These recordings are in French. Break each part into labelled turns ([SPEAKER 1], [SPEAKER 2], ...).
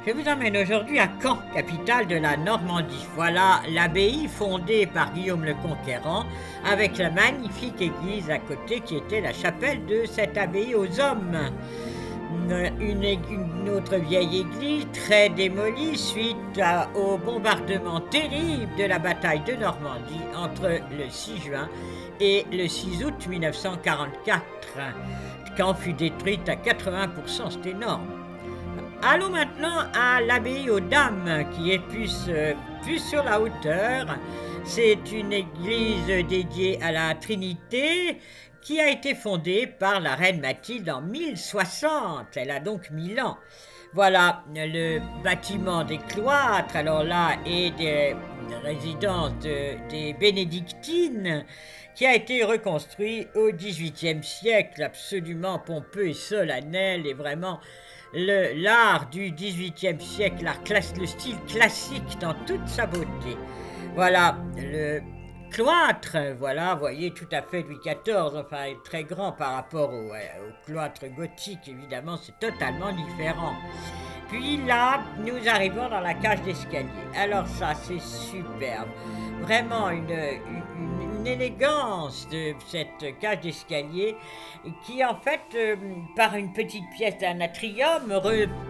[SPEAKER 1] Je vous emmène aujourd'hui à Caen, capitale de la Normandie. Voilà l'abbaye fondée par Guillaume le Conquérant, avec la magnifique église à côté qui était la chapelle de cette abbaye aux hommes. Une autre vieille église très démolie suite au bombardement terrible de la bataille de Normandie entre le 6 juin et le 6 août 1944. Caen fut détruite à 80%, c'est énorme. Allons maintenant à l'abbaye aux Dames, qui est plus sur la hauteur. C'est une église dédiée à la Trinité qui a été fondée par la reine Mathilde en 1060. Elle a donc 1000 ans. Voilà le bâtiment des cloîtres, alors là, et des résidences des bénédictines, qui a été reconstruit au XVIIIe siècle, absolument pompeux et solennel, et vraiment l'art du XVIIIe siècle, le style classique dans toute sa beauté. Voilà le cloître, voilà, vous voyez, tout à fait Louis XIV, enfin, très grand par rapport au cloître gothique, évidemment, c'est totalement différent. Puis là, nous arrivons dans la cage d'escalier. Alors ça, c'est superbe. Vraiment une élégance de cette cage d'escalier qui, en fait, par une petite pièce d'un atrium,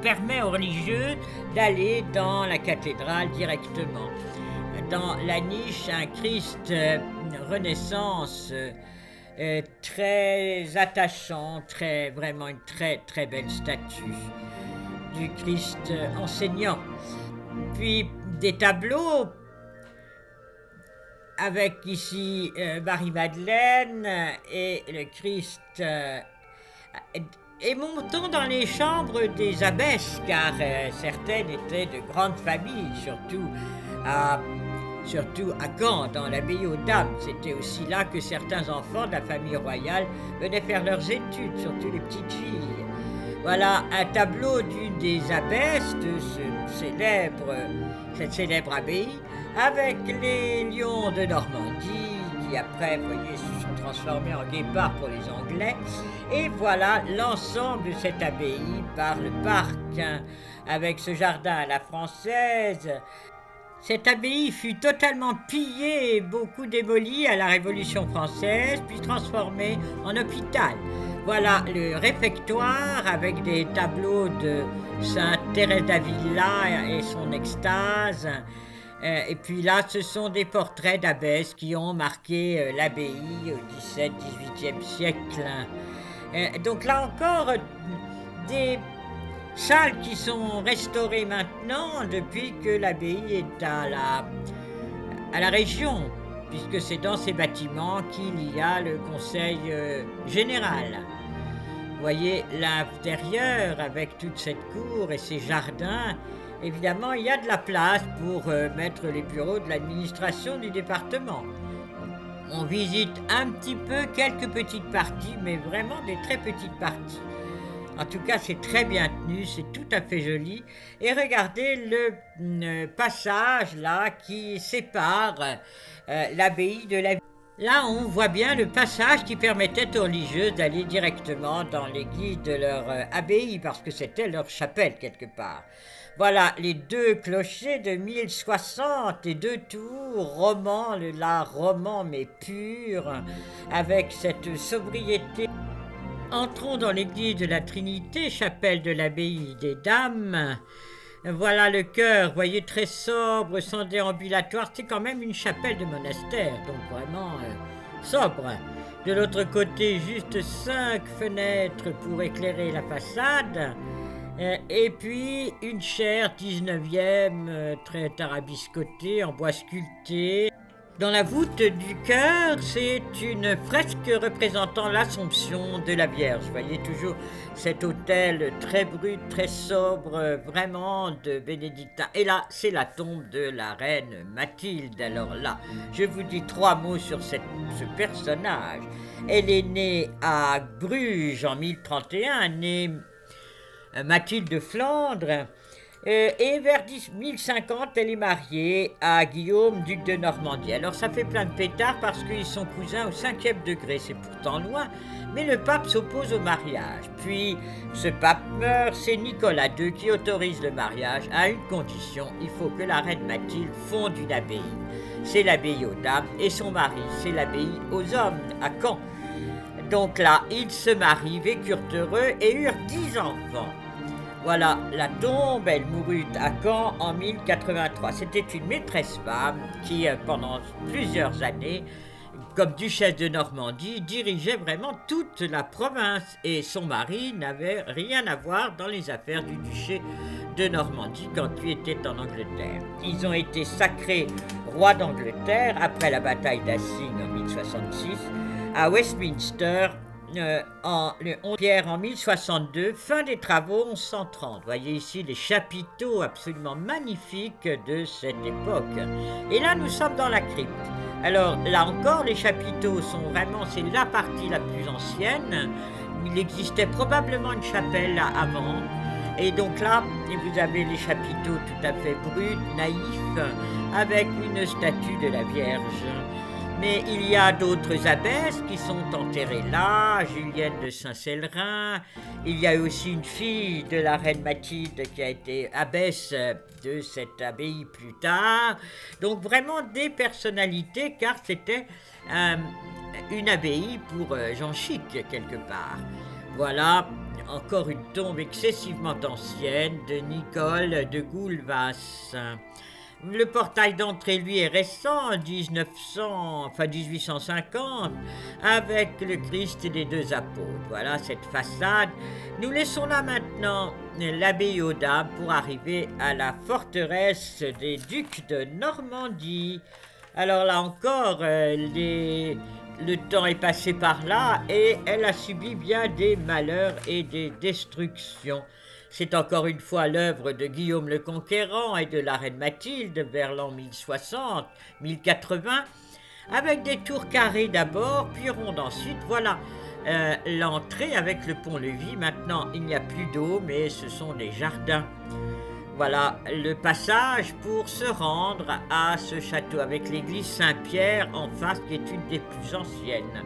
[SPEAKER 1] permet aux religieux d'aller dans la cathédrale directement. Dans la niche, un Christ Renaissance très attachant, vraiment une très belle statue du Christ enseignant. Puis des tableaux avec ici Marie-Madeleine et le Christ. Et montons dans les chambres des abbesses, car certaines étaient de grandes familles, surtout à Caen, dans l'abbaye aux Dames. C'était aussi là que certains enfants de la famille royale venaient faire leurs études, surtout les petites filles. Voilà un tableau d'une des abbesses de cette célèbre abbaye, avec les lions de Normandie, qui après, vous voyez, se sont transformés en guépards pour les Anglais. Et voilà l'ensemble de cette abbaye par le parc, avec ce jardin à la française. Cette abbaye fut totalement pillée et beaucoup démolie à la Révolution française, puis transformée en hôpital. Voilà le réfectoire avec des tableaux de Sainte Thérèse d'Avila et son extase. Et puis là, ce sont des portraits d'abbesses qui ont marqué l'abbaye au XVIIe siècle. Donc là encore, des salles qui sont restaurées maintenant depuis que l'abbaye est à la région, puisque c'est dans ces bâtiments qu'il y a le conseil général. Vous voyez l'intérieur avec toute cette cour et ces jardins. Évidemment, il y a de la place pour mettre les bureaux de l'administration du département. On visite un petit peu quelques petites parties, mais vraiment des très petites parties. En tout cas, c'est très bien tenu, c'est tout à fait joli. Et regardez le passage là qui sépare l'abbaye de la ville. Là, on voit bien le passage qui permettait aux religieuses d'aller directement dans l'église de leur abbaye, parce que c'était leur chapelle quelque part. Voilà les deux clochers de 1060 et deux tours romans, l'art roman mais pur, avec cette sobriété. Entrons dans l'église de la Trinité, chapelle de l'abbaye des Dames. Voilà le chœur, voyez, très sobre, sans déambulatoire. C'est quand même une chapelle de monastère, donc vraiment sobre. De l'autre côté, juste 5 fenêtres pour éclairer la façade. Et puis une chaire 19e, très tarabiscotée, en bois sculpté. Dans la voûte du chœur, c'est une fresque représentant l'Assomption de la Vierge. Vous voyez toujours cet autel très brut, très sobre, vraiment de bénédictin. Et là, c'est la tombe de la reine Mathilde. Alors là, je vous dis 3 mots sur ce personnage. Elle est née à Bruges en 1031, née Mathilde de Flandre. Et vers 1050, elle est mariée à Guillaume, duc de Normandie. Alors ça fait plein de pétards parce qu'ils sont cousins au 5e degré, c'est pourtant loin, mais le pape s'oppose au mariage. Puis ce pape meurt, c'est Nicolas II qui autorise le mariage à une condition, il faut que la reine Mathilde fonde une abbaye. C'est l'abbaye aux dames et son mari, c'est l'abbaye aux hommes à Caen. Donc là, ils se marient, vécurent heureux et eurent 10 enfants. Voilà, la tombe, elle mourut à Caen en 1083. C'était une maîtresse femme qui, pendant plusieurs années, comme duchesse de Normandie, dirigeait vraiment toute la province. Et son mari n'avait rien à voir dans les affaires du duché de Normandie quand lui était en Angleterre. Ils ont été sacrés rois d'Angleterre après la bataille d'Hastings en 1066 à Westminster. Le 11 Pierre en 1062, fin des travaux 1130. Vous voyez ici les chapiteaux absolument magnifiques de cette époque. Et là, nous sommes dans la crypte. Alors, là encore, les chapiteaux sont vraiment, c'est la partie la plus ancienne. Il existait probablement une chapelle là avant. Et donc là, vous avez les chapiteaux tout à fait bruts, naïfs, avec une statue de la Vierge. Mais il y a d'autres abbesses qui sont enterrées là, Julienne de Saint-Célerin. Il y a aussi une fille de la reine Mathilde qui a été abbesse de cette abbaye plus tard. Donc vraiment des personnalités, car c'était une abbaye pour Jean Chic quelque part. Voilà, encore une tombe excessivement ancienne de Nicole de Goulvas. Le portail d'entrée, lui, est récent, 1850, avec le Christ et les deux apôtres. Voilà cette façade. Nous laissons là maintenant l'abbaye aux dames pour arriver à la forteresse des ducs de Normandie. Alors là encore, le temps est passé par là et elle a subi bien des malheurs et des destructions. C'est encore une fois l'œuvre de Guillaume le Conquérant et de la reine Mathilde vers l'an 1060, 1080, avec des tours carrées d'abord, puis rondes ensuite. Voilà l'entrée avec le pont-levis. Maintenant, il n'y a plus d'eau, mais ce sont des jardins. Voilà le passage pour se rendre à ce château avec l'église Saint-Pierre en face, qui est une des plus anciennes.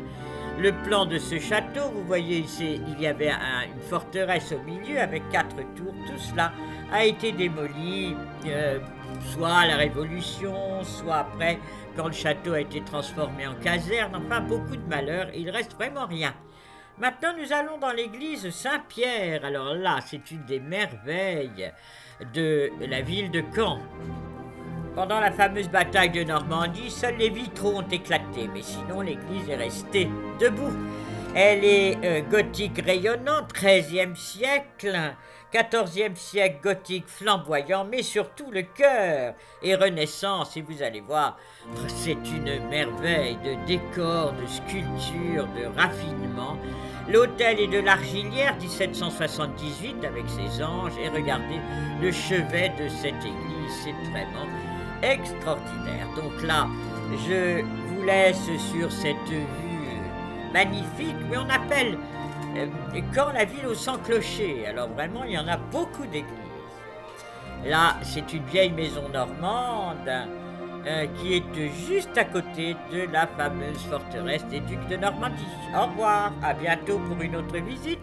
[SPEAKER 1] Le plan de ce château, vous voyez ici, il y avait une forteresse au milieu avec 4 tours. Tout cela a été démoli, soit à la Révolution, soit après, quand le château a été transformé en caserne. Enfin, beaucoup de malheurs, il ne reste vraiment rien. Maintenant, nous allons dans l'église Saint-Pierre. Alors là, c'est une des merveilles de la ville de Caen. Pendant la fameuse bataille de Normandie, seuls les vitraux ont éclaté, mais sinon l'église est restée debout. Elle est gothique rayonnante, XIIIe siècle, XIVe siècle gothique flamboyant, mais surtout le chœur est Renaissance, et vous allez voir, c'est une merveille de décor, de sculpture, de raffinement. L'autel est de l'Argilière, 1778, avec ses anges, et regardez le chevet de cette église, c'est vraiment extraordinaire. Donc là, je vous laisse sur cette vue magnifique, mais on appelle Caen la ville aux 100 clochers. Alors vraiment, il y en a beaucoup d'églises. Là, c'est une vieille maison normande qui est juste à côté de la fameuse forteresse des ducs de Normandie. Au revoir, à bientôt pour une autre visite.